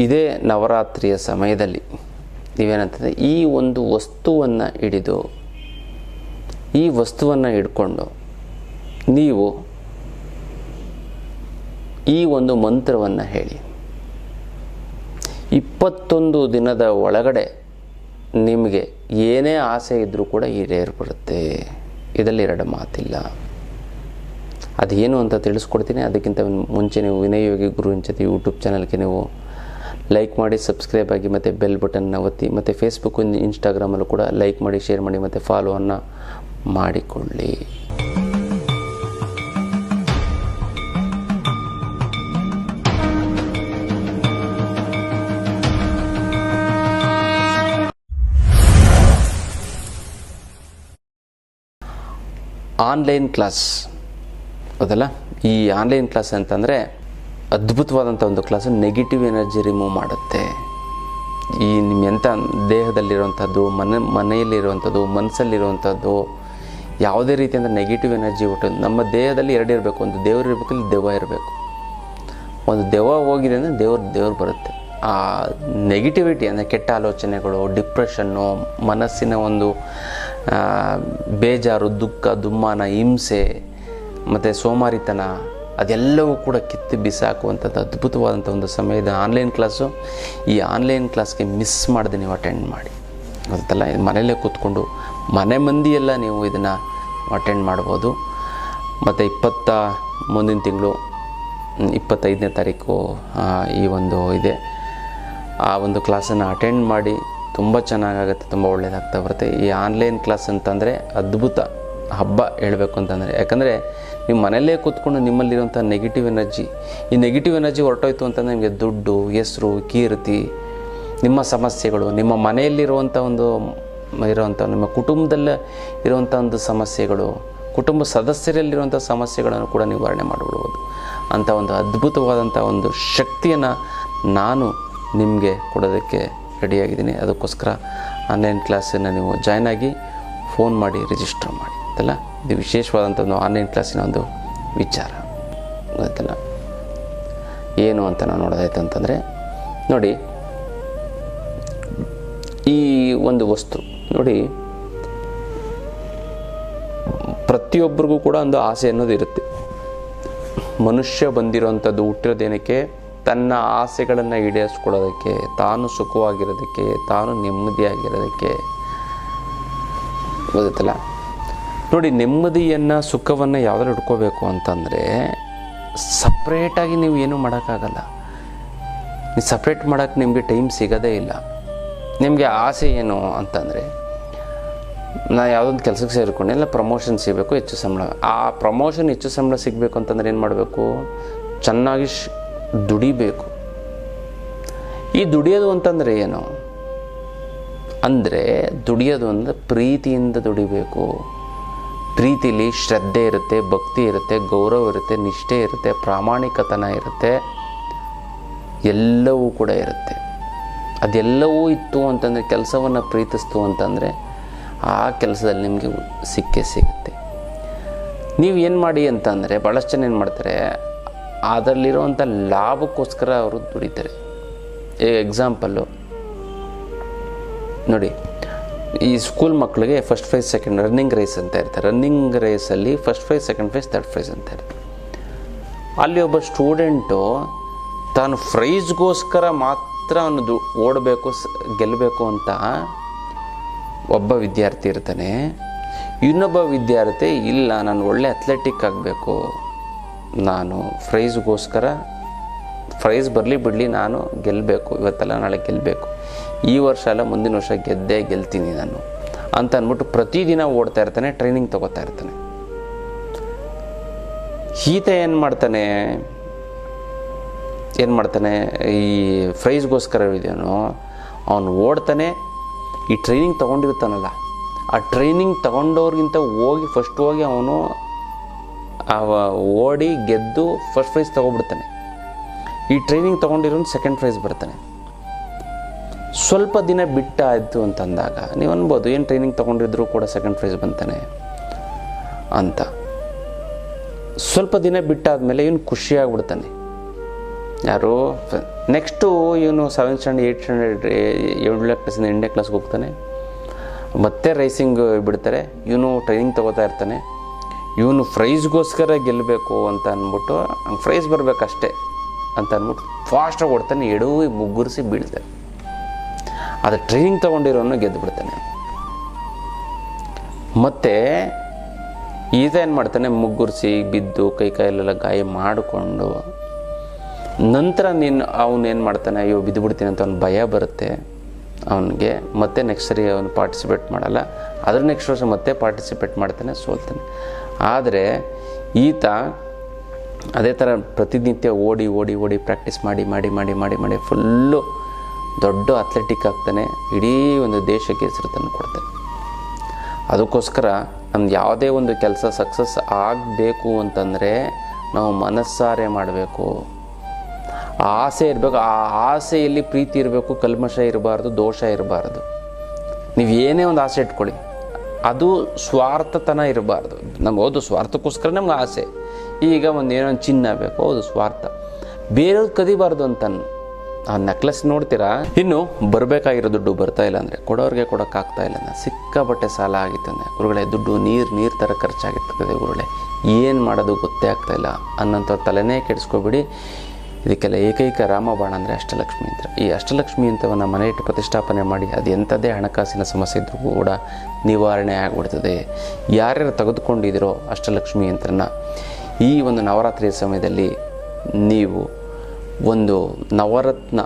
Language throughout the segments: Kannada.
ಇದೇ ನವರಾತ್ರಿಯ ಸಮಯದಲ್ಲಿ ನೀವೇನಂತಂದರೆ ಈ ಒಂದು ವಸ್ತುವನ್ನು ಹಿಡಿದು, ಈ ವಸ್ತುವನ್ನು ಹಿಡ್ಕೊಂಡು ನೀವು ಈ ಒಂದು ಮಂತ್ರವನ್ನು ಹೇಳಿ. 21 ದಿನದ ಒಳಗಡೆ ನಿಮಗೆ ಏನೇ ಆಸೆ ಇದ್ದರೂ ಕೂಡ ಈಡೇರ್ಬಿಡುತ್ತೆ. ಇದರಲ್ಲಿ ಎರಡು ಮಾತಿಲ್ಲ. ಅದೇನು ಅಂತ ತಿಳಿಸ್ಕೊಡ್ತೀನಿ. ಅದಕ್ಕಿಂತ ಮುಂಚೆ ನೀವು ವಿನಯ್ ಯೋಗಿ ಗುರು ಇಂಚತಿ ಯೂಟ್ಯೂಬ್ ಚಾನಲ್ಗೆ ನೀವು ಲೈಕ್ ಮಾಡಿ, ಸಬ್ಸ್ಕ್ರೈಬ್ ಆಗಿ, ಮತ್ತು ಬೆಲ್ ಬಟನ್ನ ಒತ್ತಿ, ಮತ್ತು ಫೇಸ್ಬುಕ್, ಇನ್ಸ್ಟಾಗ್ರಾಮಲ್ಲೂ ಕೂಡ ಲೈಕ್ ಮಾಡಿ, ಶೇರ್ ಮಾಡಿ, ಮತ್ತು ಫಾಲೋವನ್ನು ಮಾಡಿಕೊಳ್ಳಿ. ಆನ್ಲೈನ್ ಕ್ಲಾಸ್ ಹೌದಲ್ಲ, ಈ ಆನ್ಲೈನ್ ಕ್ಲಾಸ್ ಅಂತಂದರೆ ಅದ್ಭುತವಾದಂಥ ಒಂದು ಕ್ಲಾಸು. ನೆಗೆಟಿವ್ ಎನರ್ಜಿ ರಿಮೂವ್ ಮಾಡುತ್ತೆ. ಈ ನಿಮ್ಮ ಎಂಥ ದೇಹದಲ್ಲಿರುವಂಥದ್ದು, ಮನೆಯಲ್ಲಿರುವಂಥದ್ದು, ಮನಸ್ಸಲ್ಲಿರುವಂಥದ್ದು ಯಾವುದೇ ರೀತಿಯಿಂದ ನೆಗೆಟಿವ್ ಎನರ್ಜಿ ಒಟ್ಟು ನಮ್ಮ ದೇಹದಲ್ಲಿ ಎರಡು ಇರಬೇಕು. ಒಂದು ದೇವರು ಇರಬೇಕು, ಇಲ್ಲಿ ದೆವ್ವ ಇರಬೇಕು. ಒಂದು ದೆವ್ವ ಹೋಗಿದೆ ಅಂದರೆ ದೇವ್ರು ಬರುತ್ತೆ. ಆ ನೆಗೆಟಿವಿಟಿ ಅಂದರೆ ಕೆಟ್ಟ ಆಲೋಚನೆಗಳು, ಡಿಪ್ರೆಷನ್ನು, ಮನಸ್ಸಿನ ಒಂದು ಬೇಜಾರು, ದುಃಖ, ದುಮ್ಮಾನ, ಹಿಂಸೆ ಮತ್ತು ಸೋಮಾರಿತನ ಅದೆಲ್ಲವೂ ಕೂಡ ಕಿತ್ತು ಬಿಸಾಕುವಂಥದ್ದು ಅದ್ಭುತವಾದಂಥ ಒಂದು ಸಮಯದ ಆನ್ಲೈನ್ ಕ್ಲಾಸು. ಈ ಆನ್ಲೈನ್ ಕ್ಲಾಸ್ಗೆ ಮಿಸ್ ಮಾಡದೆ ನೀವು ಅಟೆಂಡ್ ಮಾಡಿ. ಗೊತ್ತಲ್ಲ, ಮನೆಯಲ್ಲೇ ಕೂತ್ಕೊಂಡು ಮನೆ ಮಂದಿಯೆಲ್ಲ ನೀವು ಇದನ್ನು ಅಟೆಂಡ್ ಮಾಡ್ಬೋದು. ಮತ್ತು ಮುಂದಿನ ತಿಂಗಳು 25ನೇ ತಾರೀಕು ಈ ಒಂದು ಇದೆ, ಆ ಒಂದು ಕ್ಲಾಸನ್ನು ಅಟೆಂಡ್ ಮಾಡಿ. ತುಂಬ ಚೆನ್ನಾಗಾಗುತ್ತೆ, ತುಂಬ ಒಳ್ಳೆಯದಾಗ್ತಾ ಬರುತ್ತೆ. ಈ ಆನ್ಲೈನ್ ಕ್ಲಾಸ್ ಅಂತಂದರೆ ಅದ್ಭುತ ಹಬ್ಬ ಹೇಳಬೇಕು ಅಂತಂದರೆ. ಯಾಕಂದರೆ ನೀವು ಮನೆಯಲ್ಲೇ ಕೂತ್ಕೊಂಡು ನಿಮ್ಮಲ್ಲಿರುವಂಥ ನೆಗೆಟಿವ್ ಎನರ್ಜಿ, ಈ ನೆಗೆಟಿವ್ ಎನರ್ಜಿ ಹೊರಟೋಯ್ತು ಅಂತಂದರೆ ನಿಮಗೆ ದುಡ್ಡು, ಹೆಸರು, ಕೀರ್ತಿ, ನಿಮ್ಮ ಸಮಸ್ಯೆಗಳು, ನಿಮ್ಮ ಮನೆಯಲ್ಲಿರುವಂಥ ನಿಮ್ಮ ಕುಟುಂಬದಲ್ಲಿ ಇರುವಂಥ ಒಂದು ಸಮಸ್ಯೆಗಳು, ಕುಟುಂಬ ಸದಸ್ಯರಲ್ಲಿರುವಂಥ ಸಮಸ್ಯೆಗಳನ್ನು ಕೂಡ ನಿವಾರಣೆ ಮಾಡಿಬಿಡ್ಬೋದು. ಅಂಥ ಒಂದು ಅದ್ಭುತವಾದಂಥ ಒಂದು ಶಕ್ತಿಯನ್ನು ನಾನು ನಿಮಗೆ ಕೊಡೋದಕ್ಕೆ ರೆಡಿಯಾಗಿದ್ದೀನಿ. ಅದಕ್ಕೋಸ್ಕರ ಆನ್ಲೈನ್ ಕ್ಲಾಸನ್ನು ನೀವು ಜಾಯ್ನ್ ಆಗಿ ಫೋನ್ ಮಾಡಿ ರಿಜಿಸ್ಟರ್ ಮಾಡಿ ಗೊತ್ತಲ್ಲ. ಇದು ವಿಶೇಷವಾದಂಥ ಒಂದು ಆನ್ಲೈನ್ ಕ್ಲಾಸಿನ ಒಂದು ವಿಚಾರ ಗೊತ್ತಲ್ಲ. ಏನು ಅಂತ ನಾವು ನೋಡೋದಾಯ್ತು ಅಂತಂದರೆ ನೋಡಿ, ಈ ಒಂದು ವಸ್ತು ನೋಡಿ, ಪ್ರತಿಯೊಬ್ಬರಿಗೂ ಕೂಡ ಒಂದು ಆಸೆ ಅನ್ನೋದು ಇರುತ್ತೆ. ಮನುಷ್ಯ ಬಂದಿರೋವಂಥದ್ದು ಹುಟ್ಟಿರೋದೇನಕ್ಕೆ? ತನ್ನ ಆಸೆಗಳನ್ನು ಈಡೇರಿಸ್ಕೊಳ್ಳೋದಕ್ಕೆ, ತಾನು ಸುಖವಾಗಿರೋದಕ್ಕೆ, ತಾನು ನೆಮ್ಮದಿಯಾಗಿರೋದಕ್ಕೆ ಗೊತ್ತಲ್ಲ. ನೋಡಿ, ನೆಮ್ಮದಿಯನ್ನು, ಸುಖವನ್ನು ಯಾವುದಾದ್ರು ಹಿಡ್ಕೋಬೇಕು ಅಂತಂದರೆ ಸಪ್ರೇಟಾಗಿ ನೀವು ಏನೂ ಮಾಡೋಕ್ಕಾಗಲ್ಲ. ನೀವು ಸಪ್ರೇಟ್ ಮಾಡೋಕ್ಕೆ ನಿಮಗೆ ಟೈಮ್ ಸಿಗೋದೇ ಇಲ್ಲ. ನಿಮಗೆ ಆಸೆ ಏನು ಅಂತಂದರೆ, ನಾನು ಯಾವುದೊಂದು ಕೆಲಸಕ್ಕೆ ಸೇರಿಕೊಂಡು ಎಲ್ಲ ಪ್ರಮೋಷನ್ ಸಿಗಬೇಕು, ಹೆಚ್ಚು ಸಂಬಳ. ಆ ಪ್ರಮೋಷನ್ ಹೆಚ್ಚು ಸಂಬಳ ಸಿಗಬೇಕು ಅಂತಂದರೆ ಏನು ಮಾಡಬೇಕು? ಚೆನ್ನಾಗಿ ದುಡಿಬೇಕು. ಈ ದುಡಿಯೋದು ಅಂತಂದರೆ ಏನು ಅಂದರೆ, ದುಡಿಯೋದು ಅಂದರೆ ಪ್ರೀತಿಯಿಂದ ದುಡಿಬೇಕು. ಪ್ರೀತಿಲಿ ಶ್ರದ್ಧೆ ಇರುತ್ತೆ, ಭಕ್ತಿ ಇರುತ್ತೆ, ಗೌರವ ಇರುತ್ತೆ, ನಿಷ್ಠೆ ಇರುತ್ತೆ, ಪ್ರಾಮಾಣಿಕತನ ಇರುತ್ತೆ, ಎಲ್ಲವೂ ಕೂಡ ಇರುತ್ತೆ. ಅದೆಲ್ಲವೂ ಇತ್ತು ಅಂತಂದರೆ, ಕೆಲಸವನ್ನು ಪ್ರೀತಿಸ್ತು ಅಂತಂದರೆ ಆ ಕೆಲಸದಲ್ಲಿ ನಿಮಗೆ ಸಿಕ್ಕೇ ಸಿಗುತ್ತೆ. ನೀವು ಏನು ಮಾಡಿ ಅಂತಂದರೆ, ಭಾಳಷ್ಟು ಜನ ಏನು ಮಾಡ್ತಾರೆ, ಅದರಲ್ಲಿರುವಂಥ ಲಾಭಕ್ಕೋಸ್ಕರ ಅವರು ದುಡಿತಾರೆ. ಎಕ್ಸಾಂಪಲ್ಲು ನೋಡಿ, ಈ ಸ್ಕೂಲ್ ಮಕ್ಕಳಿಗೆ first prize, second running race ಅಂತ ಇರ್ತಾರೆ. ರನ್ನಿಂಗ್ ರೇಸಲ್ಲಿ first prize, second prize, third prize ಅಂತ ಇರ್ತಾರೆ. ಅಲ್ಲಿ ಒಬ್ಬ ಸ್ಟೂಡೆಂಟು ತಾನು ಪ್ರೈಸ್ಗೋಸ್ಕರ ಮಾತ್ರ ಅವನು ಓಡಬೇಕು, ಗೆಲ್ಲಬೇಕು ಅಂತ ಒಬ್ಬ ವಿದ್ಯಾರ್ಥಿ ಇರ್ತಾನೆ. ಇನ್ನೊಬ್ಬ ವಿದ್ಯಾರ್ಥಿ ಇಲ್ಲ, ನಾನು ಒಳ್ಳೆ ಅಥ್ಲೆಟಿಕ್ ಆಗಬೇಕು, ನಾನು ಪ್ರೈಸ್ಗೋಸ್ಕರ ಪ್ರೈಸ್ ಬರಲಿ ಬಿಡಲಿ ನಾನು ಗೆಲ್ಲಬೇಕು, ಇವತ್ತೆಲ್ಲ ನಾಳೆ ಗೆಲ್ಲಬೇಕು, ಈ ವರ್ಷ ಅಲ್ಲ ಮುಂದಿನ ವರ್ಷ ಗೆಲ್ತೀನಿ ನಾನು ಅಂತ ಅಂದ್ಬಿಟ್ಟು ಪ್ರತಿದಿನ ಓಡ್ತಾ ಇರ್ತಾನೆ, ಟ್ರೈನಿಂಗ್ ತೊಗೋತಾ ಇರ್ತಾನೆ. ಈತ ಏನು ಮಾಡ್ತಾನೆ, ಈ ಪ್ರೈಸ್ಗೋಸ್ಕರ ಇದೆಯೋ ಅವನು ಓಡ್ತಾನೆ. ಈ ಟ್ರೈನಿಂಗ್ ತೊಗೊಂಡಿರ್ತಾನಲ್ಲ, ಆ ಟ್ರೈನಿಂಗ್ ತೊಗೊಂಡವ್ರಿಗಿಂತ ಫಸ್ಟ್ ಹೋಗಿ ಅವನು ಓಡಿ ಗೆದ್ದು ಫಸ್ಟ್ ಪ್ರೈಸ್ ತೊಗೊಬಿಡ್ತಾನೆ. ಈ ಟ್ರೈನಿಂಗ್ ತೊಗೊಂಡಿರೋನು ಸೆಕೆಂಡ್ ಪ್ರೈಸ್ ಬರ್ತಾನೆ. ಸ್ವಲ್ಪ ದಿನ ಬಿಟ್ಟಾಯಿತು ಅಂತಂದಾಗ ನೀವು ಅನ್ಬೋದು, ಏನು ಟ್ರೈನಿಂಗ್ ತೊಗೊಂಡಿದ್ರು ಕೂಡ ಸೆಕೆಂಡ್ ಪ್ರೈಸ್ ಬಂತಾನೆ ಅಂತ. ಸ್ವಲ್ಪ ದಿನ ಬಿಟ್ಟಾದಮೇಲೆ ಇವನು ಖುಷಿಯಾಗ್ಬಿಡ್ತಾನೆ. ಯಾರು ನೆಕ್ಸ್ಟು ಇವನು 7th ಸ್ಟ್ಯಾಂಡರ್ಡ್ 8th ಸ್ಟ್ಯಾಂಡರ್ಡ್ 7ನೇ ಕ್ಲಾಸಿಂದ 8ನೇ ಕ್ಲಾಸ್ಗೆ ಹೋಗ್ತಾನೆ. ಮತ್ತೆ ರೈಸಿಂಗ್ ಬಿಡ್ತಾರೆ. ಇವನು ಟ್ರೈನಿಂಗ್ ತೊಗೋತಾ ಇರ್ತಾನೆ. ಇವನು ಪ್ರೈಸ್ಗೋಸ್ಕರ ಗೆಲ್ಲಬೇಕು ಅಂತ ಅಂದ್ಬಿಟ್ಟು ಪ್ರೈಸ್ ಬರಬೇಕಷ್ಟೇ ಅಂತ ಅಂದ್ಬಿಟ್ಟು ಫಾಸ್ಟಾಗಿ ಓಡ್ತಾನೆ. ಮುಗ್ಗುರಿಸಿ ಬೀಳ್ತಾನೆ. ಅದು ಟ್ರೈನಿಂಗ್ ತೊಗೊಂಡಿರೋನು ಗೆದ್ದು ಬಿಡ್ತಾನೆ. ಮತ್ತು ಈತ ಏನು ಮಾಡ್ತಾನೆ, ಮುಗ್ಗುರಿಸಿ ಬಿದ್ದು ಕೈಯಲ್ಲೆಲ್ಲ ಗಾಯ ಮಾಡಿಕೊಂಡು ನಂತರ ಅವನೇನು ಮಾಡ್ತಾನೆ, ಅಯ್ಯೋ ಬಿದ್ದುಬಿಡ್ತೀನಿ ಅಂತ ಅವ್ನು ಭಯ ಬರುತ್ತೆ ಅವನಿಗೆ. ಮತ್ತೆ ನೆಕ್ಸ್ಟ್ ಸರಿ ಅವನು ಪಾರ್ಟಿಸಿಪೇಟ್ ಮಾಡಲ್ಲ. ಅದ್ರ ನೆಕ್ಸ್ಟ್ ವರ್ಷ ಮತ್ತೆ ಪಾರ್ಟಿಸಿಪೇಟ್ ಮಾಡ್ತಾನೆ, ಸೋಲ್ತಾನೆ. ಆದರೆ ಈತ ಅದೇ ಥರ ಪ್ರತಿನಿತ್ಯ ಓಡಿ ಓಡಿ ಓಡಿ ಪ್ರಾಕ್ಟೀಸ್ ಮಾಡಿ ಮಾಡಿ ಮಾಡಿ ಮಾಡಿ ಮಾಡಿ ಫುಲ್ಲು ದೊಡ್ಡ ಅಥ್ಲೆಟಿಕ್ ಆಗ್ತಾನೆ. ಇಡೀ ಒಂದು ದೇಶಕ್ಕೆ ಹೆಸರು ತಂದು ಕೊಡ್ತಾನೆ. ಅದಕ್ಕೋಸ್ಕರ ನಮ್ದು ಯಾವುದೇ ಒಂದು ಕೆಲಸ ಸಕ್ಸಸ್ ಆಗಬೇಕು ಅಂತಂದರೆ ನಾವು ಮನಸ್ಸಾರೆ ಮಾಡಬೇಕು, ಆಸೆ ಇರಬೇಕು. ಆ ಆಸೆಯಲ್ಲಿ ಪ್ರೀತಿ ಇರಬೇಕು, ಕಲ್ಮಶ ಇರಬಾರ್ದು, ದೋಷ ಇರಬಾರ್ದು. ನೀವು ಏನೇ ಒಂದು ಆಸೆ ಇಟ್ಕೊಳ್ಳಿ, ಅದು ಸ್ವಾರ್ಥತನ ಇರಬಾರ್ದು. ನಮ್ಗೆ ಹೌದು ಸ್ವಾರ್ಥಕ್ಕೋಸ್ಕರ ನಮ್ಗೆ ಆಸೆ. ಈಗ ಏನೋ ಚಿನ್ನ ಬೇಕು, ಹೌದು ಸ್ವಾರ್ಥ. ಬೇರೆಯವ್ರು ಕದಿಬಾರ್ದು ಅಂತ ಆ ನೆಕ್ಲೆಸ್ ನೋಡ್ತೀರಾ, ಇನ್ನು ಬರಬೇಕಾಗಿರೋ ದುಡ್ಡು ಬರ್ತಾಯಿಲ್ಲ ಅಂದರೆ ಕೊಡೋರಿಗೆ ಕೊಡೋಕ್ಕಾಗ್ತಾಯಿಲ್ಲ. ಸಿಕ್ಕಾಪಟ್ಟೆ ಸಾಲ ಆಗಿತ್ತಂದರೆ ಗುರುಗಳೇ ದುಡ್ಡು ನೀರು ಥರ ಖರ್ಚಾಗಿರ್ತದೆ ಗುರುಗಳೇ, ಏನು ಮಾಡೋದು ಗೊತ್ತೇ ಆಗ್ತಾಯಿಲ್ಲ ಅನ್ನೋಂಥವ್ರ ತಲೆನೇ ಕೆಡಿಸ್ಕೊಬಿಡಿ. ಇದಕ್ಕೆಲ್ಲ ಏಕೈಕ ರಾಮಬಾಣ ಅಂದರೆ ಅಷ್ಟಲಕ್ಷ್ಮಿ ಯಂತ್ರ. ಈ ಅಷ್ಟಲಕ್ಷ್ಮಿ ಯಂತ್ರವನ್ನು ಮನೆ ಇಟ್ಟು ಪ್ರತಿಷ್ಠಾಪನೆ ಮಾಡಿ ಅದು ಎಂಥದ್ದೇ ಹಣಕಾಸಿನ ಸಮಸ್ಯೆ ಇದ್ರೂ ಕೂಡ ನಿವಾರಣೆ ಆಗಿಬಿಡ್ತದೆ. ಯಾರ್ಯಾರು ತೆಗೆದುಕೊಂಡಿದ್ದೀರೋ ಅಷ್ಟಲಕ್ಷ್ಮಿ ಯಂತ್ರನ ಈ ಒಂದು ನವರಾತ್ರಿಯ ಸಮಯದಲ್ಲಿ ನೀವು ಒಂದು ನವರತ್ನ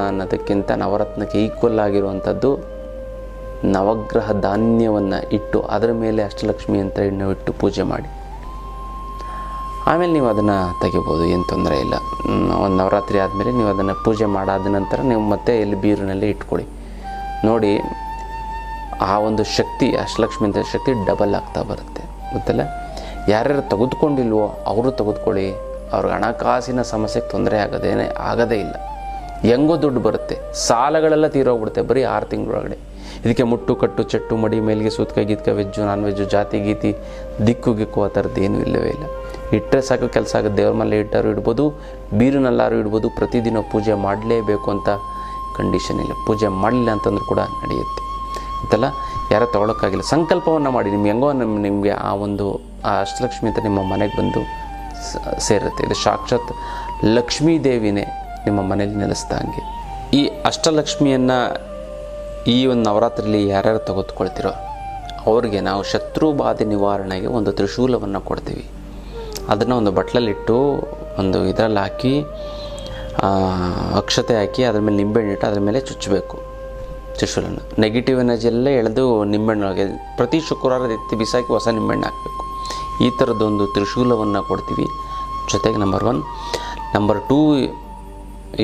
ಅನ್ನೋದಕ್ಕಿಂತ ನವರತ್ನಕ್ಕೆ ಈಕ್ವಲ್ ಆಗಿರುವಂಥದ್ದು ನವಗ್ರಹ ಧಾನ್ಯವನ್ನು ಇಟ್ಟು ಅದರ ಮೇಲೆ ಅಷ್ಟಲಕ್ಷ್ಮಿ ಯಂತ್ರ ಇಟ್ಟು ಪೂಜೆ ಮಾಡಿ ಆಮೇಲೆ ನೀವು ಅದನ್ನು ತೆಗಿಬೋದು, ಏನು ತೊಂದರೆ ಇಲ್ಲ. ಒಂದು ನವರಾತ್ರಿ ಆದಮೇಲೆ ನೀವು ಅದನ್ನು ಪೂಜೆ ಮಾಡಾದ ನಂತರ ನೀವು ಮತ್ತೆ ಎಲ್ಲಿ ಬೀರಿನಲ್ಲಿ ಇಟ್ಕೊಳ್ಳಿ. ನೋಡಿ ಆ ಒಂದು ಶಕ್ತಿ ಅಷ್ಟಲಕ್ಷ್ಮಿ ಯಂತ್ರ ಶಕ್ತಿ ಡಬಲ್ ಆಗ್ತಾ ಬರುತ್ತೆ. ಗೊತ್ತಲ್ಲ, ಯಾರ್ಯಾರು ತೆಗೆದುಕೊಂಡಿಲ್ವೋ ಅವರು ತೆಗೆದುಕೊಳ್ಳಿ. ಅವ್ರಿಗೆ ಹಣಕಾಸಿನ ಸಮಸ್ಯೆಗೆ ತೊಂದರೆ ಆಗದೇ ಇಲ್ಲ. ಹೆಂಗೋ ದುಡ್ಡು ಬರುತ್ತೆ. ಸಾಲಗಳೆಲ್ಲ ತೀರೋಗ್ಬಿಡುತ್ತೆ ಬರೀ 6 ತಿಂಗಳೊಳಗಡೆ. ಇದಕ್ಕೆ ಮುಟ್ಟು ಕಟ್ಟು ಚಟ್ಟು ಮಡಿ ಮೇಲಿಗೆ ಸೂತ್ಕ ಗೀತ್ಕ ವೆಜ್ಜು ನಾನ್ ವೆಜ್ಜು ಜಾತಿ ಗೀತಿ ದಿಕ್ಕು ಗಿಕ್ಕು ಆ ಥರದ್ದು ಏನೂ ಇಲ್ಲವೇ ಇಲ್ಲ. ಇಟ್ಟರೆ ಸಾಕು ಕೆಲಸ ಆಗುತ್ತೆ. ದೇವ್ರ ಮೇಲೆ ಇಟ್ಟರು ಇಡ್ಬೋದು, ಬೀರಿನಲ್ಲಾರು ಇಡ್ಬೋದು. ಪ್ರತಿದಿನ ಪೂಜೆ ಮಾಡಲೇಬೇಕು ಅಂತ ಕಂಡೀಷನ್ ಇಲ್ಲ. ಪೂಜೆ ಮಾಡಲಿಲ್ಲ ಅಂತಂದ್ರೂ ಕೂಡ ನಡೆಯುತ್ತೆ. ಅಂತಲ್ಲ ಯಾರೋ ತೊಗೊಳಕ್ಕಾಗಿಲ್ಲ, ಸಂಕಲ್ಪವನ್ನು ಮಾಡಿ ಹೆಂಗೋ ನಿಮಗೆ ಆ ಅಷ್ಟಲಕ್ಷ್ಮಿ ಅಂತ ನಿಮ್ಮ ಮನೆಗೆ ಬಂದು ಸೇರುತ್ತೆ. ಇದು ಸಾಕ್ಷಾತ್ ಲಕ್ಷ್ಮೀ ದೇವಿನೇ ನಿಮ್ಮ ಮನೇಲಿ ನೆಲೆಸ್ದಂಗೆ. ಈ ಅಷ್ಟಲಕ್ಷ್ಮಿಯನ್ನು ಈ ಒಂದು ನವರಾತ್ರಿಯಲ್ಲಿ ಯಾರ್ಯಾರು ತೆಗೆದುಕೊಳ್ತಿರೋ ಅವ್ರಿಗೆ ನಾವು ಶತ್ರು ಬಾಧೆ ನಿವಾರಣೆಗೆ ಒಂದು ತ್ರಿಶೂಲವನ್ನು ಕೊಡ್ತೀವಿ. ಅದನ್ನು ಒಂದು ಬಟ್ಲಲ್ಲಿಟ್ಟು ಒಂದು ಇದರಲ್ಲಿ ಹಾಕಿ ಅಕ್ಷತೆ ಹಾಕಿ ಅದ್ರ ಮೇಲೆ ನಿಂಬೆಹಣ್ಣು ಇಟ್ಟು ಅದ್ರ ಮೇಲೆ ಚುಚ್ಚಬೇಕು ತ್ರಿಶೂಲನ್ನು. ನೆಗೆಟಿವ್ ಎನರ್ಜಿ ಎಲ್ಲ ಎಳೆದು ನಿಂಬೆಹಣ್ಣೊಳಗೆ ಪ್ರತಿ ಶುಕ್ರವಾರ ಎತ್ತಿ ಬಿಸಾಕಿ ಹೊಸ ನಿಂಬೆಹಣ್ಣು ಹಾಕಬೇಕು. ಈ ಥರದ್ದೊಂದು ತ್ರಿಶೂಲವನ್ನು ಕೊಡ್ತೀವಿ. ಜೊತೆಗೆ ನಂಬರ್ 1. ನಂಬರ್ 2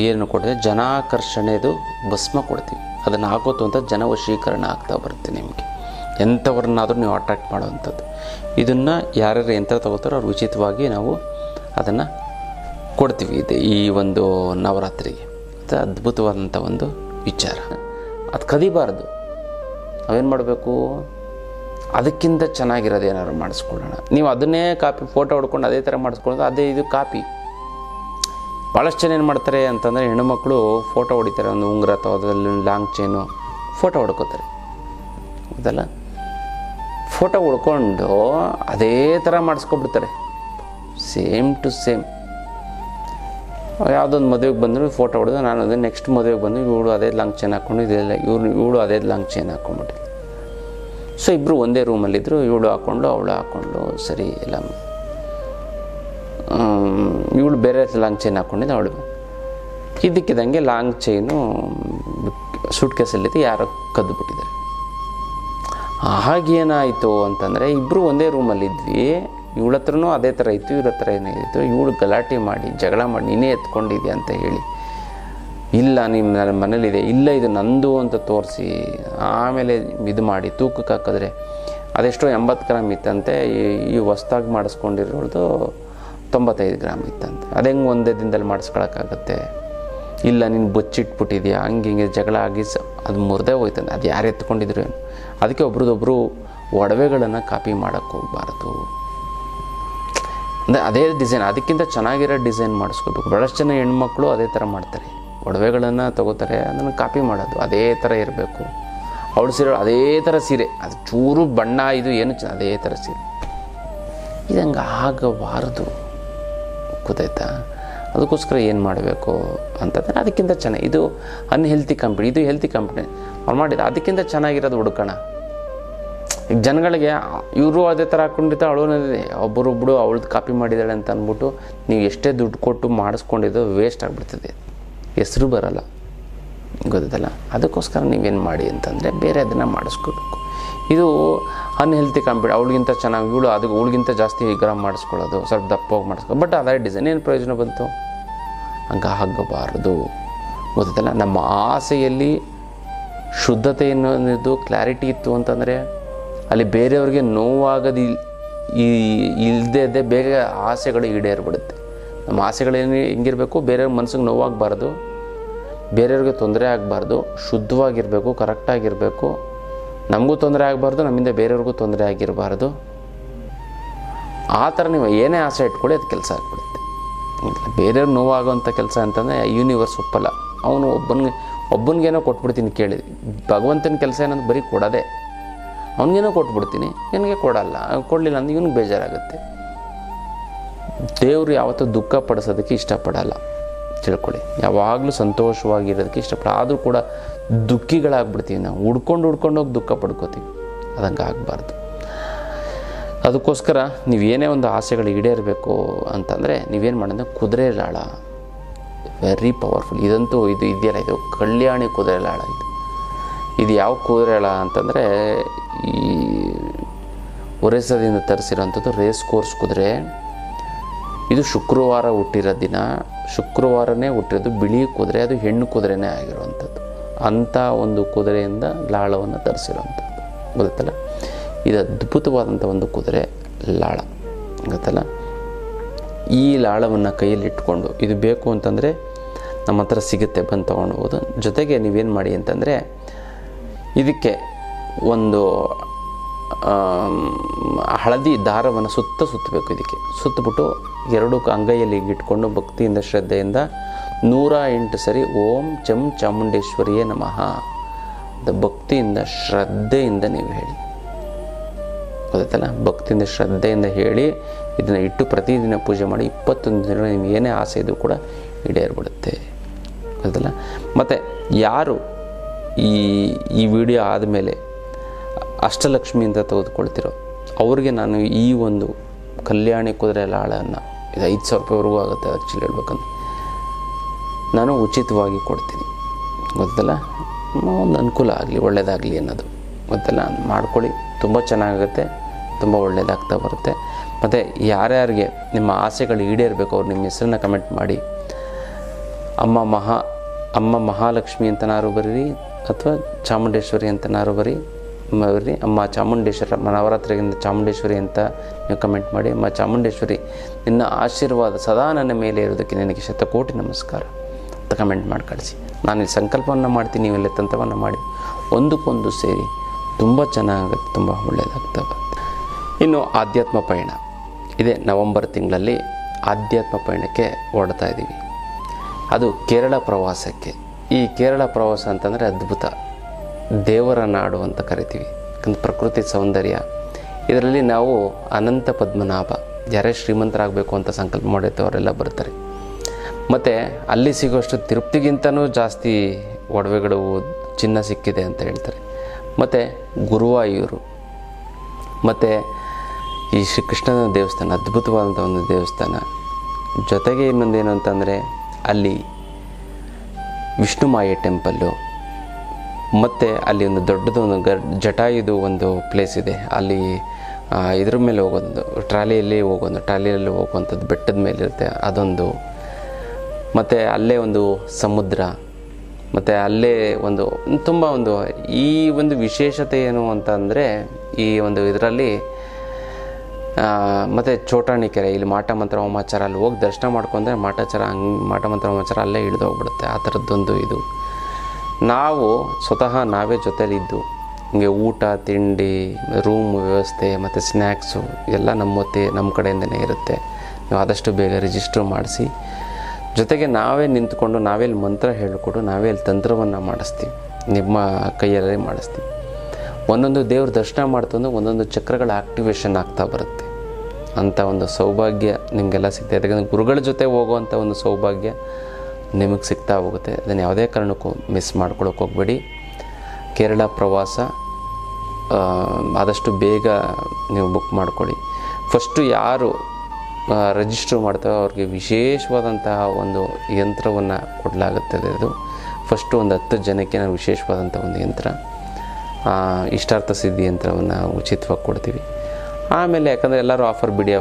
ಏನು ಕೊಡ್ತೀವಿ, ಜನಾಕರ್ಷಣೆದು ಭಸ್ಮ ಕೊಡ್ತೀವಿ. ಅದನ್ನು ಹಾಕೋತು ಅಂತ ಜನವಶೀಕರಣ ಆಗ್ತಾ ಬರುತ್ತೆ. ನಿಮಗೆ ಎಂಥವ್ರನ್ನಾದರೂ ನೀವು ಅಟ್ರಾಕ್ಟ್ ಮಾಡೋವಂಥದ್ದು. ಇದನ್ನು ಯಾರ್ಯಾರು ಯಂತ್ರ ತಗೋತಾರೋ ಅವ್ರು ಉಚಿತವಾಗಿ ನಾವು ಅದನ್ನು ಕೊಡ್ತೀವಿ. ಇದೆ ಈ ಒಂದು ನವರಾತ್ರಿಗೆ. ಅದು ಅದ್ಭುತವಾದಂಥ ಒಂದು ವಿಚಾರ. ಅದು ಕದಿಬಾರ್ದು. ನಾವೇನು ಮಾಡಬೇಕು, ಅದಕ್ಕಿಂತ ಚೆನ್ನಾಗಿರೋದು ಏನಾದ್ರು ಮಾಡಿಸ್ಕೊಳ್ಳೋಣ. ನೀವು ಅದನ್ನೇ ಕಾಪಿ ಫೋಟೋ ಹೊಡ್ಕೊಂಡು ಅದೇ ಥರ ಮಾಡಿಸ್ಕೊಳ್ಳೋದು, ಅದೇ ಇದು ಕಾಪಿ. ಭಾಳಷ್ಟು ಜನ ಏನು ಮಾಡ್ತಾರೆ ಅಂತಂದರೆ ಹೆಣ್ಣುಮಕ್ಕಳು ಫೋಟೋ ಹೊಡಿತಾರೆ. ಒಂದು ಉಂಗುರ ತಗೋದ್ರಲ್ಲಿ ಲಾಂಗ್ ಚೈನು ಫೋಟೋ ಹೊಡ್ಕೋತಾರೆ. ಅದಲ್ಲ, ಫೋಟೋ ಹೊಡ್ಕೊಂಡು ಅದೇ ಥರ ಮಾಡಿಸ್ಕೊಬಿಡ್ತಾರೆ, ಸೇಮ್ ಟು ಸೇಮ್. ಯಾವುದೊಂದು ಮದುವೆಗೆ ಬಂದರೂ ಫೋಟೋ ಹೊಡೆದು ನಾನು ಅದೇ ನೆಕ್ಸ್ಟ್ ಮದುವೆಗೆ ಬಂದು ಇವಳು ಅದೇ ಲಾಂಗ್ ಚೈನ್ ಹಾಕ್ಕೊಂಡು ಇದೆಲ್ಲ ಇವಳು ಅದೇ ಲಾಂಗ್ ಚೈನ್ ಹಾಕ್ಕೊಂಡ್ಬಿಟ್ಟು. ಸೊ ಇಬ್ಬರು ಒಂದೇ ರೂಮಲ್ಲಿದ್ದರು. ಇವಳು ಹಾಕ್ಕೊಂಡು ಅವಳು ಹಾಕ್ಕೊಂಡು ಸರಿ ಎಲ್ಲ. ಇವಳು ಬೇರೆ ಲಾಂಗ್ ಚೈನ್ ಹಾಕ್ಕೊಂಡಿದ್ದು ಅವಳು. ಇದಕ್ಕಿದ್ದಂಗೆ ಲಾಂಗ್ ಚೈನು ಸೂಟ್ ಕೇಸಲ್ಲಿದ್ದು ಯಾರೋ ಕದ್ದು ಬಿಟ್ಟಿದ್ದಾರೆ. ಹಾಗೇನಾಯಿತು ಅಂತಂದರೆ ಇಬ್ಬರು ಒಂದೇ ರೂಮಲ್ಲಿದ್ವಿ. ಇವಳ ಹತ್ರನೂ ಅದೇ ಥರ ಇತ್ತು, ಇವ್ರ ಹತ್ರ ಏನಿತ್ತು. ಇವಳು ಗಲಾಟೆ ಮಾಡಿ ಜಗಳ ಮಾಡಿ ನೀನೇ ಎತ್ಕೊಂಡಿದ್ಯಾ ಅಂತ ಹೇಳಿ, ಇಲ್ಲ ನಿಮ್ಮ ನನ್ನ ಮನೇಲಿದೆ, ಇಲ್ಲ ಇದು ನಂದು ಅಂತ ತೋರಿಸಿ ಆಮೇಲೆ ಇದು ಮಾಡಿ ತೂಕಕ್ಕೆ ಹಾಕಿದ್ರೆ ಅದೆಷ್ಟೋ 80 ಗ್ರಾಮ್ ಇತ್ತಂತೆ. ಈ ಹೊಸ್ದಾಗಿ ಮಾಡಿಸ್ಕೊಂಡಿರೋದು 95 ಗ್ರಾಮ್ ಇತ್ತಂತೆ. ಅದು ಹೆಂಗೆ ಒಂದೇ ದಿನದಲ್ಲಿ ಮಾಡಿಸ್ಕೊಳಕ್ಕಾಗತ್ತೆ? ಇಲ್ಲ ನೀನು ಬಚ್ಚಿಟ್ಬಿಟ್ಟಿದ್ಯಾ, ಹಂಗೆ ಹಿಂಗೆ ಜಗಳ ಆಗಿ ಅದು ಮುರಿದೇ ಹೋಯ್ತಂತೆ. ಅದು ಯಾರು ಎತ್ಕೊಂಡಿದ್ರು ಏನು. ಅದಕ್ಕೆ ಒಬ್ರದೊಬ್ಬರು ಒಡವೆಗಳನ್ನು ಕಾಪಿ ಮಾಡೋಕ್ಕೆ ಹೋಗಬಾರ್ದು. ಅಂದರೆ ಅದೇ ಡಿಸೈನ್, ಅದಕ್ಕಿಂತ ಚೆನ್ನಾಗಿರೋ ಡಿಸೈನ್ ಮಾಡಿಸ್ಕೋಬೇಕು. ಭಾಳಷ್ಟು ಜನ ಹೆಣ್ಮಕ್ಳು ಅದೇ ಥರ ಮಾಡ್ತಾರೆ, ಒಡವೆಗಳನ್ನು ತೊಗೋತಾರೆ, ಅದನ್ನು ಕಾಪಿ ಮಾಡೋದು ಅದೇ ಥರ ಇರಬೇಕು. ಅವಳು ಸೀರೆ ಅದೇ ಥರ ಸೀರೆ, ಅದು ಚೂರು ಬಣ್ಣ ಇದು ಏನು ಅದೇ ಥರ ಸೀರೆ, ಇದು ಹಂಗೆ ಆಗಬಾರ್ದು, ಗೊತ್ತಾಯ್ತಾ? ಅದಕ್ಕೋಸ್ಕರ ಏನು ಮಾಡಬೇಕು ಅಂತಂದರೆ ಅದಕ್ಕಿಂತ ಚೆನ್ನಾಗಿ, ಇದು ಅನ್ಹೆಲ್ತಿ ಕಂಪ್ನಿ, ಇದು ಹೆಲ್ತಿ ಕಂಪ್ನಿ, ಅವ್ರು ಮಾಡಿದ ಅದಕ್ಕಿಂತ ಚೆನ್ನಾಗಿರೋದು ಹುಡ್ಕೋಣ. ಈಗ ಜನಗಳಿಗೆ ಇವರು ಅದೇ ಥರ ಹಾಕ್ಕೊಂಡಿರ್ತಾರೆ, ಅವಳೇ ಒಬ್ಬರೊಬ್ಬರು ಅವಳದ್ದು ಕಾಪಿ ಮಾಡಿದ್ದಾಳೆ ಅಂತ ಅಂದ್ಬಿಟ್ಟು ನೀವು ಎಷ್ಟೇ ದುಡ್ಡು ಕೊಟ್ಟು ಮಾಡಿಸ್ಕೊಂಡಿದ್ದು ವೇಸ್ಟ್ ಆಗಿಬಿಡ್ತದೆ, ಹೆಸರು ಬರೋಲ್ಲ, ಗೊತ್ತಲ್ಲ? ಅದಕ್ಕೋಸ್ಕರ ನೀವೇನು ಮಾಡಿ ಅಂತಂದರೆ ಬೇರೆ ಅದನ್ನು ಮಾಡಿಸ್ಕೋಬೇಕು. ಇದು ಅನ್ಹೆಲ್ತಿ ಕಂಪ್ನಿ, ಅವಳಿಗಿಂತ ಚೆನ್ನಾಗಿ ಇವಳು ಅವಳಿಗಿಂತ ಜಾಸ್ತಿ ವಿಗ್ರಹ ಮಾಡಿಸ್ಕೊಳ್ಳೋದು, ಸ್ವಲ್ಪ ದಪ್ಪವಾಗಿ ಮಾಡಿಸ್ಕೊಳ್ಳೋದು, ಬಟ್ ಅದೇ ಡಿಸೈನ್ ಏನು ಪ್ರಯೋಜನ ಬಂತು? ಹಂಗೆ ಆಗಬಾರ್ದು, ಗೊತ್ತಲ್ಲ? ನಮ್ಮ ಆಸೆಯಲ್ಲಿ ಶುದ್ಧತೆ ಅನ್ನೋದು ಕ್ಲಾರಿಟಿ ಇತ್ತು ಅಂತಂದರೆ ಅಲ್ಲಿ ಬೇರೆಯವ್ರಿಗೆ ನೋವಾಗೋದು ಇಲ್ಲದೆ ಬೇಗ ಆಸೆಗಳು ಈಡೇರಿಬಿಡುತ್ತೆ. ನಮ್ಮ ಆಸೆಗಳೇನು ಹೆಂಗಿರಬೇಕು, ಬೇರೆಯವ್ರ ಮನಸ್ಸಿಗೆ ನೋವಾಗಬಾರ್ದು, ಬೇರೆಯವ್ರಿಗೆ ತೊಂದರೆ ಆಗಬಾರ್ದು, ಶುದ್ಧವಾಗಿರಬೇಕು, ಕರೆಕ್ಟಾಗಿರಬೇಕು, ನಮಗೂ ತೊಂದರೆ ಆಗಬಾರ್ದು, ನಮ್ಮಿಂದ ಬೇರೆಯವ್ರಿಗೂ ತೊಂದರೆ ಆಗಿರಬಾರ್ದು. ಆ ಥರ ನೀವು ಏನೇ ಆಸೆ ಇಟ್ಕೊಳ್ಳಿ ಅದು ಕೆಲಸ ಆಗಿಬಿಡುತ್ತೆ. ಬೇರೆಯವ್ರು ನೋವಾಗೋವಂಥ ಕೆಲಸ ಅಂತಂದರೆ ಯೂನಿವರ್ಸ್ ಒಪ್ಪಲ್ಲ. ಅವನು ಒಬ್ಬನಿಗೇನೋ ಕೊಟ್ಬಿಡ್ತೀನಿ ಕೇಳಿ, ಭಗವಂತನ ಕೆಲಸ ಏನಂದ್ರೆ ಬರೀ ಕೊಡೋದೇ, ಅವನಿಗೇನೋ ಕೊಟ್ಬಿಡ್ತೀನಿ, ನನಗೆ ಕೊಡಲಿಲ್ಲ ಅಂದ್ರೆ ಇವನಿಗೆ ಬೇಜಾರಾಗುತ್ತೆ. ದೇವರು ಯಾವತ್ತೂ ದುಃಖ ಪಡಿಸೋದಕ್ಕೆ ಇಷ್ಟಪಡಲ್ಲ, ತಿಳ್ಕೊಳ್ಳಿ. ಯಾವಾಗಲೂ ಸಂತೋಷವಾಗಿರೋದಕ್ಕೆ ಇಷ್ಟಪಡ, ಆದರೂ ಕೂಡ ದುಃಖಿಗಳಾಗ್ಬಿಡ್ತೀವಿ ನಾವು, ಹುಡ್ಕೊಂಡು ಹೋಗಿ ದುಃಖ ಪಡ್ಕೋತೀವಿ. ಅದಂಗೆ ಆಗಬಾರ್ದು. ಅದಕ್ಕೋಸ್ಕರ ನೀವೇನೇ ಒಂದು ಆಸೆಗಳು ಈಡೇರಬೇಕು ಅಂತಂದರೆ ನೀವೇನು ಮಾಡೋದು, ಕುದುರೆ ಲಾಳ ವೆರಿ ಪವರ್ಫುಲ್. ಇದಂತೂ ಇದು ಇದೆಯಲ್ಲ, ಇದು ಕಲ್ಯಾಣಿ ಕುದುರೆ ಲಾಳ. ಇದು ಯಾವ ಕುದುರೆ ಲಾಳ ಅಂತಂದರೆ ಈ ಒರಿಸ್ಸಾದಿಂದ ತರಿಸಿರೋಂಥದ್ದು ರೇಸ್ ಕೋರ್ಸ್ ಕುದುರೆ. ಇದು ಶುಕ್ರವಾರ ಹುಟ್ಟಿರೋ ದಿನ, ಶುಕ್ರವಾರನೇ ಹುಟ್ಟಿರೋದು, ಬಿಳಿ ಕುದುರೆ, ಅದು ಹೆಣ್ಣು ಕುದುರೆನೇ ಆಗಿರುವಂಥದ್ದು. ಅಂಥ ಒಂದು ಕುದುರೆಯಿಂದ ಲಾಳವನ್ನು ತರಿಸಿರೋವಂಥದ್ದು, ಗೊತ್ತಲ್ಲ? ಇದು ಅದ್ಭುತವಾದಂಥ ಒಂದು ಕುದುರೆ ಲಾಳ, ಗೊತ್ತಲ್ಲ? ಈ ಲಾಳವನ್ನು ಕೈಯಲ್ಲಿ ಇಟ್ಕೊಂಡು ಇದು ಬೇಕು ಅಂತಂದರೆ ನಮ್ಮ ಹತ್ರ ಸಿಗುತ್ತೆ, ಬಂದು ತೊಗೊಂಡೋಗೋದು. ಜೊತೆಗೆ ನೀವೇನು ಮಾಡಿ ಅಂತಂದರೆ ಇದಕ್ಕೆ ಒಂದು ಹಳದಿ ದಾರವನ್ನು ಸುತ್ತಬೇಕು. ಇದಕ್ಕೆ ಸುತ್ತಬಿಟ್ಟು ಎರಡು ಅಂಗೈಯಲ್ಲಿ ಇಟ್ಕೊಂಡು ಭಕ್ತಿಯಿಂದ ಶ್ರದ್ಧೆಯಿಂದ 108 ಸರಿ ಓಂ ಚಂ ಚಾಮುಂಡೇಶ್ವರಿಯೇ ನಮಃ ಭಕ್ತಿಯಿಂದ ಶ್ರದ್ಧೆಯಿಂದ ನೀವು ಹೇಳಿ, ಗೊತ್ತಲ್ಲ? ಭಕ್ತಿಯಿಂದ ಶ್ರದ್ಧೆಯಿಂದ ಹೇಳಿ ಇದನ್ನು ಇಟ್ಟು ಪ್ರತಿದಿನ ಪೂಜೆ ಮಾಡಿ 21 ದಿನ ನಿಮ್ಗೆ ಏನೇ ಆಸೆ ಇದ್ರೂ ಕೂಡ ಈಡೇರ್ಬಿಡುತ್ತೆ, ಗೊತ್ತಲ್ಲ? ಮತ್ತು ಯಾರು ಈ ವಿಡಿಯೋ ಆದಮೇಲೆ ಅಷ್ಟಲಕ್ಷ್ಮಿ ಅಂತ ತೆಗೆದುಕೊಳ್ತಿರೋ ಅವ್ರಿಗೆ ನಾನು ಈ ಒಂದು ಕಲ್ಯಾಣಿ ಕುದುರೆ ಲಾಳನ್ನು, ಇದು 5,000 ರೂಪಾಯಿವರೆಗೂ ಆಗುತ್ತೆ ಆ್ಯಕ್ಚುಲಿ ಹೇಳ್ಬೇಕಂದ್ರೆ, ನಾನು ಉಚಿತವಾಗಿ ಕೊಡ್ತೀನಿ, ಗೊತ್ತಲ್ಲ? ಒಂದು ಅನುಕೂಲ ಆಗಲಿ, ಒಳ್ಳೆಯದಾಗಲಿ ಅನ್ನೋದು, ಗೊತ್ತಲ್ಲ? ಮಾಡ್ಕೊಳ್ಳಿ, ತುಂಬ ಚೆನ್ನಾಗುತ್ತೆ, ತುಂಬ ಒಳ್ಳೆಯದಾಗ್ತಾ ಬರುತ್ತೆ. ಮತ್ತು ಯಾರ್ಯಾರಿಗೆ ನಿಮ್ಮ ಆಸೆಗಳು ಈಡೇರಬೇಕು ಅವ್ರು ನಿಮ್ಮ ಹೆಸರನ್ನ ಕಮೆಂಟ್ ಮಾಡಿ. ಅಮ್ಮ ಮಹಾಲಕ್ಷ್ಮಿ ಅಂತನಾರು ಬರೀರಿ, ಅಥವಾ ಚಾಮುಂಡೇಶ್ವರಿ ಅಂತನಾರು ಬರೀ. ಅಮ್ಮ ಚಾಮುಂಡೇಶ್ವರ, ನವರಾತ್ರಿಗಿಂತ ಚಾಮುಂಡೇಶ್ವರಿ ಅಂತ ನೀವು ಕಮೆಂಟ್ ಮಾಡಿ. ಅಮ್ಮ ಚಾಮುಂಡೇಶ್ವರಿ, ನಿನ್ನ ಆಶೀರ್ವಾದ ಸದಾ ನನ್ನ ಮೇಲೆ ಇರೋದಕ್ಕೆ ನಿನಗೆ ಶತಕೋಟಿ ನಮಸ್ಕಾರ ಅಂತ ಕಮೆಂಟ್ ಮಾಡಿ ಕಳಿಸಿ. ನಾನಿಲ್ಲಿ ಸಂಕಲ್ಪವನ್ನು ಮಾಡ್ತೀನಿ, ನೀವೆಲ್ಲ ತಂತ್ರವನ್ನು ಮಾಡಿ ಒಂದಕ್ಕೊಂದು ಸೇರಿ ತುಂಬ ಚೆನ್ನಾಗುತ್ತೆ, ತುಂಬ ಒಳ್ಳೆಯದಾಗ್ತಾ ಬರುತ್ತೆ. ಇನ್ನು ಆಧ್ಯಾತ್ಮ ಪಯಣ ಇದೆ, ನವಂಬರ್ ತಿಂಗಳಲ್ಲಿ ಆಧ್ಯಾತ್ಮ ಪಯಣಕ್ಕೆ ಹೊರಡ್ತಾ ಇದ್ದೀವಿ. ಅದು ಕೇರಳ ಪ್ರವಾಸಕ್ಕೆ. ಈ ಕೇರಳ ಪ್ರವಾಸ ಅಂತಂದರೆ ಅದ್ಭುತ, ದೇವರ ನಾಡು ಅಂತ ಕರಿತೀವಿ. ಯಾಕಂದ್ರೆ ಪ್ರಕೃತಿ ಸೌಂದರ್ಯ, ಇದರಲ್ಲಿ ನಾವು ಅನಂತ ಪದ್ಮನಾಭ, ಯಾರೇ ಶ್ರೀಮಂತರಾಗಬೇಕು ಅಂತ ಸಂಕಲ್ಪ ಮಾಡಿರ್ತೀವಿ ಅವರೆಲ್ಲ ಬರ್ತಾರೆ. ಮತ್ತು ಅಲ್ಲಿ ಸಿಗೋಷ್ಟು ತಿರುಪ್ತಿಗಿಂತನೂ ಜಾಸ್ತಿ ಒಡವೆಗಳು, ಚಿನ್ನ ಸಿಕ್ಕಿದೆ ಅಂತ ಹೇಳ್ತಾರೆ. ಮತ್ತು ಗುರುವಾಯೂರು, ಮತ್ತು ಈ ಶ್ರೀಕೃಷ್ಣನ ದೇವಸ್ಥಾನ, ಅದ್ಭುತವಾದಂಥ ಒಂದು ದೇವಸ್ಥಾನ. ಜೊತೆಗೆ ಇನ್ನೊಂದೇನು ಅಂತಂದರೆ ಅಲ್ಲಿ ವಿಷ್ಣುಮಾಯೆ ಟೆಂಪಲ್ಲು, ಮತ್ತು ಅಲ್ಲಿ ಒಂದು ದೊಡ್ಡದೊಂದು ಜಟಾಯುದು ಒಂದು ಪ್ಲೇಸ್ ಇದೆ. ಅಲ್ಲಿ ಇದ್ರ ಮೇಲೆ ಹೋಗೋದು, ಟ್ರಾಲಿಯಲ್ಲಿ ಹೋಗುವಂಥದ್ದು, ಬೆಟ್ಟದ ಮೇಲೆ ಇರುತ್ತೆ ಅದೊಂದು. ಮತ್ತು ಅಲ್ಲೇ ಒಂದು ಸಮುದ್ರ, ಮತ್ತು ಅಲ್ಲೇ ತುಂಬ ಈ ಒಂದು ವಿಶೇಷತೆ ಏನು ಅಂತಂದರೆ ಈ ಒಂದು ಇದರಲ್ಲಿ ಮತ್ತು ಚೋಟಾಣಿ ಕೆರೆ, ಇಲ್ಲಿ ಮಾಟ ಮಂತ್ರ ಹೋಮಾಚಾರ, ಅಲ್ಲಿ ಹೋಗಿ ದರ್ಶನ ಮಾಡ್ಕೊಂಡ್ರೆ ಮಾಟ ಮಂತ್ರ ಹೋಮಾಚಾರ ಅಲ್ಲೇ ಇಳಿದು ಹೋಗ್ಬಿಡುತ್ತೆ. ಆ ಥರದ್ದೊಂದು ಇದು. ನಾವು ಸ್ವತಃ ನಾವೇ ಜೊತೆಲಿದ್ದು ಹಿಂಗೆ ಊಟ ತಿಂಡಿ, ರೂಮ್ ವ್ಯವಸ್ಥೆ ಮತ್ತು ಸ್ನ್ಯಾಕ್ಸು ಎಲ್ಲ ನಮ್ಮ ಕಡೆಯಿಂದನೇ ಇರುತ್ತೆ. ನೀವು ಆದಷ್ಟು ಬೇಗ ರಿಜಿಸ್ಟರ್ ಮಾಡಿಸಿ. ಜೊತೆಗೆ ನಾವೇ ನಿಂತ್ಕೊಂಡು ನಾವೇ ಇಲ್ಲಿ ಮಂತ್ರ ಹೇಳಿಕೊಡು, ನಾವೇ ಇಲ್ಲಿ ತಂತ್ರವನ್ನು ಮಾಡಿಸ್ತೀವಿ, ನಿಮ್ಮ ಕೈಯಲ್ಲೇ ಮಾಡಿಸ್ತೀವಿ. ಒಂದೊಂದು ದೇವ್ರ ದರ್ಶನ ಮಾಡ್ತಂದು ಒಂದೊಂದು ಚಕ್ರಗಳ ಆಕ್ಟಿವೇಶನ್ ಆಗ್ತಾ ಬರುತ್ತೆ. ಅಂಥ ಒಂದು ಸೌಭಾಗ್ಯ ನಿಮಗೆಲ್ಲ ಸಿಗ್ತಾಯಿದೆ. ಯಾಕಂದರೆ ಗುರುಗಳ ಜೊತೆ ಹೋಗುವಂಥ ಒಂದು ಸೌಭಾಗ್ಯ ನಿಮಗೆ ಸಿಗ್ತಾ ಹೋಗುತ್ತೆ. ಅದನ್ನು ಯಾವುದೇ ಕಾರಣಕ್ಕೂ ಮಿಸ್ ಮಾಡ್ಕೊಳ್ಳೋಕೆ ಹೋಗಬೇಡಿ. ಕೇರಳ ಪ್ರವಾಸ ಆದಷ್ಟು ಬೇಗ ನೀವು ಬುಕ್ ಮಾಡ್ಕೊಳ್ಳಿ. ಫಸ್ಟು ಯಾರು ರಿಜಿಸ್ಟರ್ ಮಾಡ್ತಾರೋ ಅವ್ರಿಗೆ ವಿಶೇಷವಾದಂತಹ ಒಂದು ಯಂತ್ರವನ್ನು ಕೊಡಲಾಗುತ್ತದೆ. ಅದು ಫಸ್ಟು ಒಂದು 10 ಜನಕ್ಕೆ ನಾವು ವಿಶೇಷವಾದಂಥ ಒಂದು ಯಂತ್ರ, ಇಷ್ಟಾರ್ಥ ಸಿದ್ಧಿ ಯಂತ್ರವನ್ನು ಉಚಿತವಾಗಿ ಕೊಡ್ತೀವಿ. ಆಮೇಲೆ ಯಾಕಂದರೆ ಎಲ್ಲರೂ ಆಫರ್ ಬಿಡಿ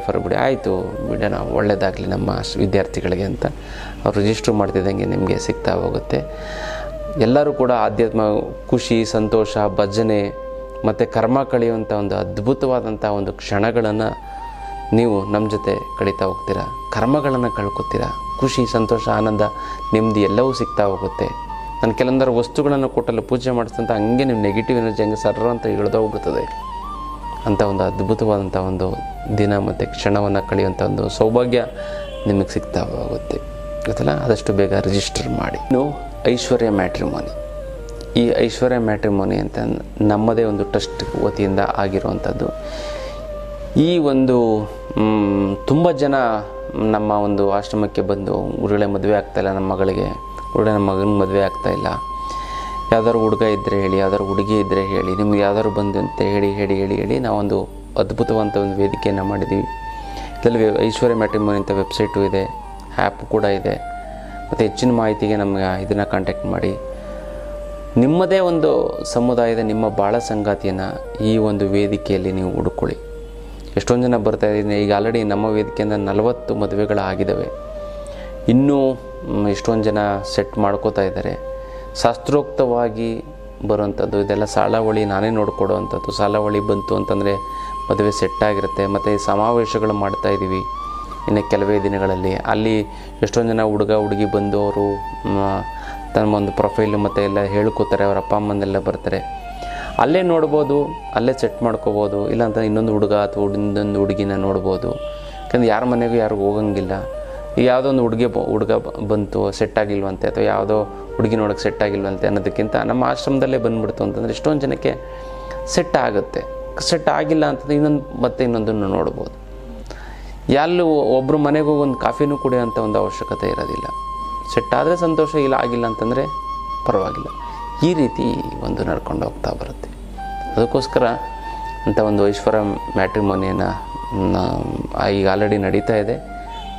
ಆಯಿತು ಬಿಡೋಣ, ಒಳ್ಳೆಯದಾಗಲಿ ನಮ್ಮ ವಿದ್ಯಾರ್ಥಿಗಳಿಗೆ ಅಂತ ಅವ್ರು ರಿಜಿಸ್ಟರ್ ಮಾಡ್ತಿದ್ದಂಗೆ ನಿಮಗೆ ಸಿಗ್ತಾ ಹೋಗುತ್ತೆ. ಎಲ್ಲರೂ ಕೂಡ ಆಧ್ಯಾತ್ಮ, ಖುಷಿ, ಸಂತೋಷ, ಭಜನೆ ಮತ್ತು ಕರ್ಮ ಕಳೆಯುವಂಥ ಒಂದು ಅದ್ಭುತವಾದಂಥ ಒಂದು ಕ್ಷಣಗಳನ್ನು ನೀವು ನಮ್ಮ ಜೊತೆ ಕಳೀತಾ ಹೋಗ್ತೀರಾ. ಕರ್ಮಗಳನ್ನು ಕಳ್ಕೊತೀರಾ. ಖುಷಿ, ಸಂತೋಷ, ಆನಂದ, ನೆಮ್ಮದಿ ಎಲ್ಲವೂ ಸಿಗ್ತಾ ಹೋಗುತ್ತೆ. ನಾನು ಕೆಲವೊಂದರ ವಸ್ತುಗಳನ್ನು ಕೊಟ್ಟಲ್ಲಿ ಪೂಜೆ ಮಾಡಿಸ್ತಂತ ಹಂಗೆ ನೀವು ನೆಗೆಟಿವ್ ಎನರ್ಜಿ ಹಂಗೆ ಸರ್ರ ಅಂತ ಇಳಿದೋಗ್ಬಿಡ್ತದೆ. ಅಂಥ ಒಂದು ಅದ್ಭುತವಾದಂಥ ಒಂದು ದಿನ ಮತ್ತು ಕ್ಷಣವನ್ನು ಕಳೆಯುವಂಥ ಒಂದು ಸೌಭಾಗ್ಯ ನಿಮಗೆ ಸಿಗ್ತಾ ಹೋಗುತ್ತೆ, ಗೊತ್ತಲ್ಲ. ಆದಷ್ಟು ಬೇಗ ರಿಜಿಸ್ಟರ್ ಮಾಡಿ. ಇನ್ನು ಐಶ್ವರ್ಯ ಮ್ಯಾಟ್ರಿಮೋನಿ. ಈ ಐಶ್ವರ್ಯ ಮ್ಯಾಟ್ರಿಮೋನಿ ಅಂತ ನಮ್ಮದೇ ಒಂದು ಟ್ರಸ್ಟ್ ವತಿಯಿಂದ ಆಗಿರುವಂಥದ್ದು. ಈ ಒಂದು ತುಂಬ ಜನ ನಮ್ಮ ಒಂದು ಆಶ್ರಮಕ್ಕೆ ಬಂದು ಗುರುಗಳೇ ಮದುವೆ ಆಗ್ತಾಯಿಲ್ಲ ನಮ್ಮ ಮಗಳಿಗೆ, ಗುರುಗಳೇ ನಮ್ಮ ಮಗನಿಗೆ ಮದುವೆ ಆಗ್ತಾಯಿಲ್ಲ, ಯಾವ್ದಾದ್ರು ಹುಡುಗ ಇದ್ದರೆ ಹೇಳಿ, ಯಾವ್ದಾದ್ರು ಹುಡುಗಿ ಇದ್ದರೆ ಹೇಳಿ, ನಿಮ್ಗೆ ಯಾವ್ದಾದ್ರು ಬಂದು ಅಂತ ಹೇಳಿ ನಾವೊಂದು ಅದ್ಭುತವಾದಂಥ ಒಂದು ವೇದಿಕೆಯನ್ನು ಮಾಡಿದ್ದೀವಿ. ಇದರಲ್ಲಿ ಐಶ್ವರ್ಯ ಮ್ಯಾಟ್ರಿಮೋನಿ ಅಂತ ವೆಬ್ಸೈಟು ಇದೆ, ಆ್ಯಪ್ ಕೂಡ ಇದೆ. ಮತ್ತು ಹೆಚ್ಚಿನ ಮಾಹಿತಿಗೆ ನಮಗೆ ಇದನ್ನು ಕಾಂಟ್ಯಾಕ್ಟ್ ಮಾಡಿ. ನಿಮ್ಮದೇ ಒಂದು ಸಮುದಾಯದ ನಿಮ್ಮ ಬಾಳ ಸಂಗಾತಿಯನ್ನು ಈ ಒಂದು ವೇದಿಕೆಯಲ್ಲಿ ನೀವು ಹುಡುಕೊಳ್ಳಿ. ಎಷ್ಟೊಂದು ಜನ ಬರ್ತಾಯಿದ್ದೀನಿ. ಈಗ ಆಲ್ರೆಡಿ ನಮ್ಮ ವೇದಿಕೆಯಿಂದ 40 ಮದುವೆಗಳಾಗಿದ್ದಾವೆ. ಇನ್ನೂ ಎಷ್ಟೊಂದು ಜನ ಸೆಟ್ ಮಾಡ್ಕೋತಾ ಇದ್ದಾರೆ. ಶಾಸ್ತ್ರೋಕ್ತವಾಗಿ ಬರುವಂಥದ್ದು ಇದೆಲ್ಲ ಸಾಲಾವಳಿ ನಾನೇ ನೋಡ್ಕೊಡೋವಂಥದ್ದು. ಸಾಲಾವಳಿ ಬಂತು ಅಂತಂದರೆ ಮದುವೆ ಸೆಟ್ಟಾಗಿರುತ್ತೆ. ಮತ್ತು ಸಮಾವೇಶಗಳು ಮಾಡ್ತಾಯಿದ್ದೀವಿ ಇನ್ನು ಕೆಲವೇ ದಿನಗಳಲ್ಲಿ. ಅಲ್ಲಿ ಎಷ್ಟೊಂದು ಜನ ಹುಡುಗ ಹುಡುಗಿ ಬಂದು ಅವರು ತಮ್ಮ ಒಂದು ಪ್ರೊಫೈಲು ಮತ್ತು ಎಲ್ಲ ಹೇಳ್ಕೋತಾರೆ, ಅವ್ರ ಅಪ್ಪ ಅಮ್ಮನೆಲ್ಲ ಬರ್ತಾರೆ. ಅಲ್ಲೇ ನೋಡ್ಬೋದು, ಅಲ್ಲೇ ಸೆಟ್ ಮಾಡ್ಕೋಬೋದು. ಇಲ್ಲಾಂತ ಇನ್ನೊಂದು ಹುಡುಗ ಅಥವಾ ಇನ್ನೊಂದು ಹುಡುಗಿನ ನೋಡ್ಬೋದು. ಯಾಕಂದರೆ ಯಾರ ಮನೆಗೂ ಯಾರಿಗೂ ಹೋಗಂಗಿಲ್ಲ. ಈಗ ಯಾವುದೋ ಒಂದು ಹುಡುಗ ಬಂತು ಸೆಟ್ ಆಗಿಲ್ವಂತೆ, ಅಥವಾ ಯಾವುದೋ ಹುಡುಗಿ ನೋಡೋಕ್ಕೆ ಸೆಟ್ ಆಗಿಲ್ವಂತೆ ಅನ್ನೋದಕ್ಕಿಂತ ನಮ್ಮ ಆಶ್ರಮದಲ್ಲೇ ಬಂದುಬಿಡ್ತು ಅಂತಂದರೆ ಎಷ್ಟೊಂದು ಜನಕ್ಕೆ ಸೆಟ್ ಆಗುತ್ತೆ. ಸೆಟ್ ಆಗಿಲ್ಲ ಅಂತಂದರೆ ಇನ್ನೊಂದನ್ನು ನೋಡ್ಬೋದು. ಎಲ್ಲೂ ಒಬ್ಬರು ಮನೆಗೆ ಹೋಗಿ ಒಂದು ಕಾಫಿನೂ ಕುಡಿಯೋಂಥ ಒಂದು ಅವಶ್ಯಕತೆ ಇರೋದಿಲ್ಲ. ಸೆಟ್ ಆದರೆ ಸಂತೋಷ, ಇಲ್ಲ ಆಗಿಲ್ಲ ಅಂತಂದರೆ ಪರವಾಗಿಲ್ಲ. ಈ ರೀತಿ ಒಂದು ನಡ್ಕೊಂಡು ಹೋಗ್ತಾ ಬರುತ್ತೆ. ಅದಕ್ಕೋಸ್ಕರ ಅಂಥ ಒಂದು ಐಶ್ವರ್ಯ ಮ್ಯಾಟ್ರಿಮೋನಿಯನ್ನು ಈಗ ಆಲ್ರೆಡಿ ನಡೀತಾ ಇದೆ.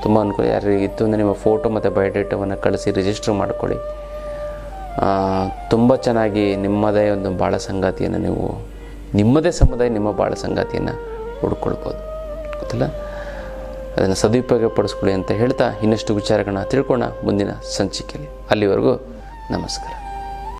ತುಂಬ ಅನುಕೂಲ. ಯಾರಿಗೆ ಇತ್ತು ಅಂದರೆ ನಿಮ್ಮ ಫೋಟೋ ಮತ್ತು ಬಯೋಡೇಟಾವನ್ನು ಕಳಿಸಿ ರಿಜಿಸ್ಟರ್ ಮಾಡ್ಕೊಳ್ಳಿ. ತುಂಬ ಚೆನ್ನಾಗಿ ನಿಮ್ಮದೇ ಒಂದು ಬಾಳ ಸಂಗಾತಿಯನ್ನು ನೀವು, ನಿಮ್ಮದೇ ಸಮುದಾಯ ನಿಮ್ಮ ಬಾಳ ಸಂಗಾತಿಯನ್ನು ಹುಡ್ಕೊಳ್ಬೋದು, ಗೊತ್ತಿಲ್ಲ. ಅದನ್ನು ಸದುಪಯೋಗ ಪಡಿಸ್ಕೊಳ್ಳಿ ಅಂತ ಹೇಳ್ತಾ ಇನ್ನಷ್ಟು ವಿಚಾರಗಳನ್ನ ತಿಳ್ಕೊಳ್ಳೋಣ ಮುಂದಿನ ಸಂಚಿಕೆಯಲ್ಲಿ. ಅಲ್ಲಿವರೆಗೂ ನಮಸ್ಕಾರ.